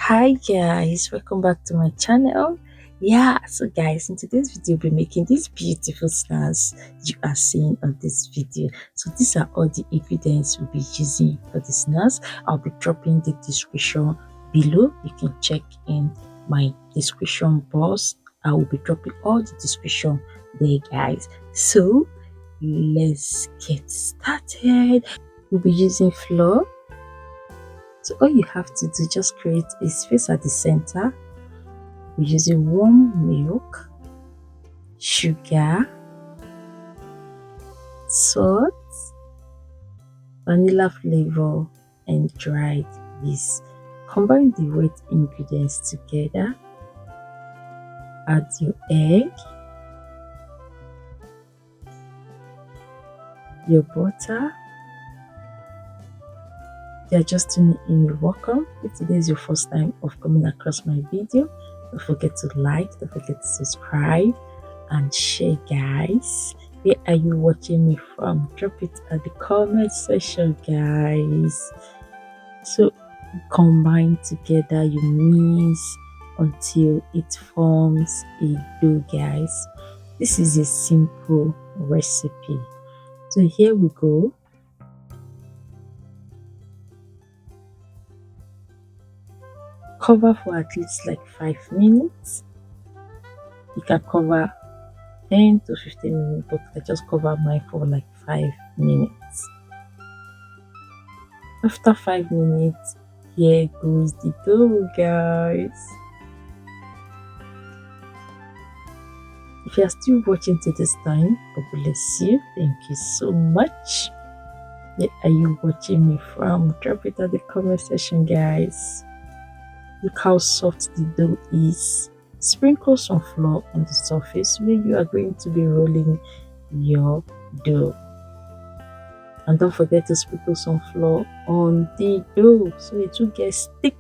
Hi guys, welcome back to my channel. So guys, in today's video we'll be making these beautiful snacks you are seeing on this video. So these are all the ingredients we'll be using for the snacks. I'll be dropping the description below. You can check in my description box. I will be dropping all the description there, guys. So let's get started. We'll be using flour. So all you have to do, just create a space at the center. We're using warm milk, sugar, salt, vanilla flavor, and dried yeast. Combine the wet ingredients together. Add your egg, your butter. You're just tuning in, you're welcome. If today is your first time of coming across my video, don't forget to like, don't forget to subscribe and share, guys. Where are you watching me from? Drop it at the comment section, guys. So combine together, you mix until it forms a dough, guys. This is a simple recipe. So here we go. Cover for at least like 5 minutes. You can cover 10 to 15 minutes, but I just cover mine for like 5 minutes. After 5 minutes, here goes the dough, guys. If you are still watching to this time, God bless you. Thank you so much. Where are you watching me from? Drop it at the comment section, guys. Look how soft the dough is. Sprinkle some flour on the surface where you are going to be rolling your dough. And don't forget to sprinkle some flour on the dough so it will get stick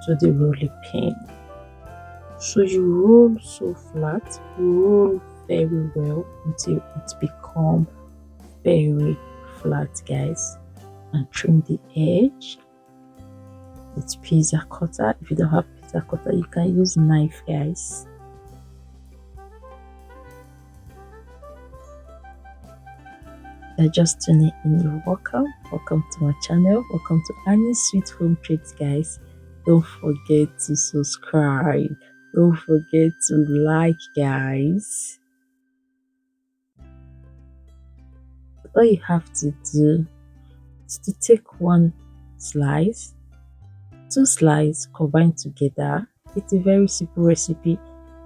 to the rolling pin. So you roll so flat, roll very well until it becomes very flat, guys. And trim the edge with pizza cutter. If you don't have pizza cutter, you can use knife, guys. You're just tuning in, you're welcome. Welcome to my channel. Welcome to Annie's Sweet Home Treats, guys. Don't forget to subscribe. Don't forget to like, guys. All you have to do is to take one slice, 2 slices combined together. It's a very simple recipe.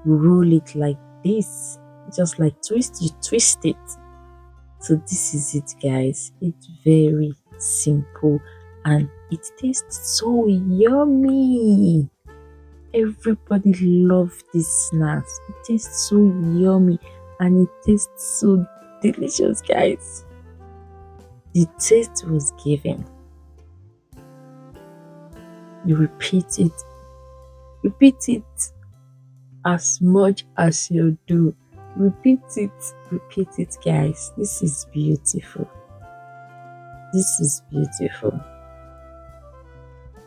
Roll it like this, just like you twist it. So this is it, guys. It's very simple and it tastes so yummy. Everybody loves these snacks. It tastes so yummy and it tastes so delicious, guys. The taste was given. You repeat it as much as you do. Repeat it, guys. This is beautiful. This is beautiful.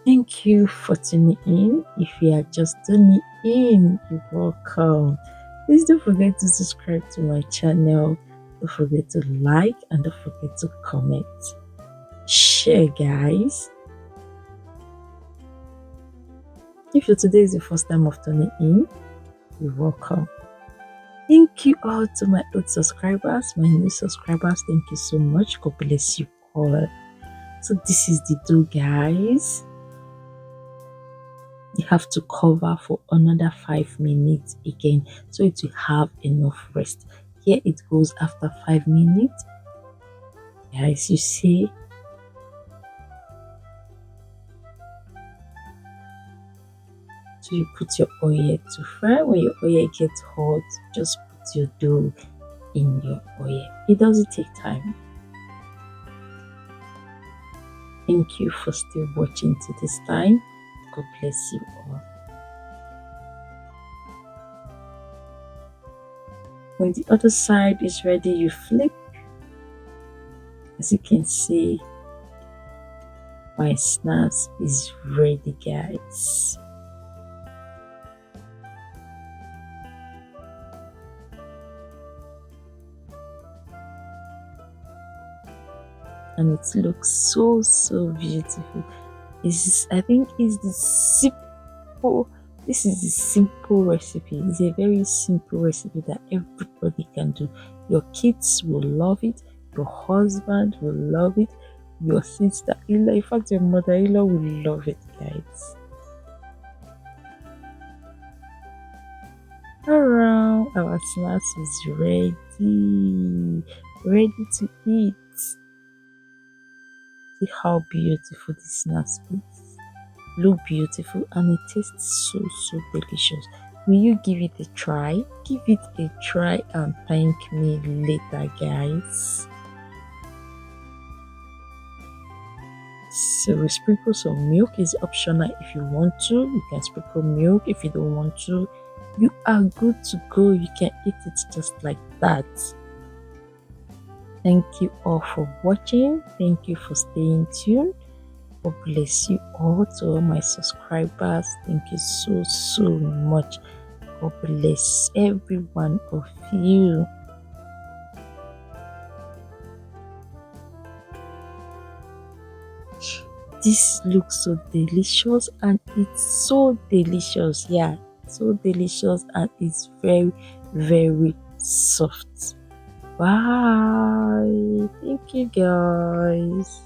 Thank you for tuning in. If you are just tuning in, you're welcome. Please don't forget to subscribe to my channel. Don't forget to like and don't forget to comment. Share, guys. If today is the first time of tuning in, you're welcome. Thank you all to my old subscribers, my new subscribers. Thank you so much. God bless you all. So this is the dough, guys. You have to cover for another 5 minutes again so it will have enough rest. Here it goes after 5 minutes. Guys, you see. So you put your oil to fry. When your oil gets hot, just put your dough in your oil. It doesn't take time. Thank you for still watching to this time. God bless you all. When the other side is ready, you flip. As you can see, My snacks is ready, guys. And it looks so beautiful. I think it's the simple. This is a simple recipe. It's a very simple recipe that everybody can do. Your kids will love it. Your husband will love it. Your sister-in-law, in fact, your mother-in-law will love it, guys. Alright, our snacks is ready to eat. See how beautiful this snacks is. Look beautiful and it tastes so delicious. Will you give it a try? Give it a try and thank me later, guys. So we sprinkle some milk. Is optional. If you want to, you can sprinkle milk. If you don't want to, you are good to go. You can eat it just like that. Thank you all for watching. Thank you for staying tuned. God bless you all. To all my subscribers, thank you so much. God bless every one of you. This looks so delicious and it's so delicious. Yeah, so delicious and it's very soft. Bye. Thank you, guys.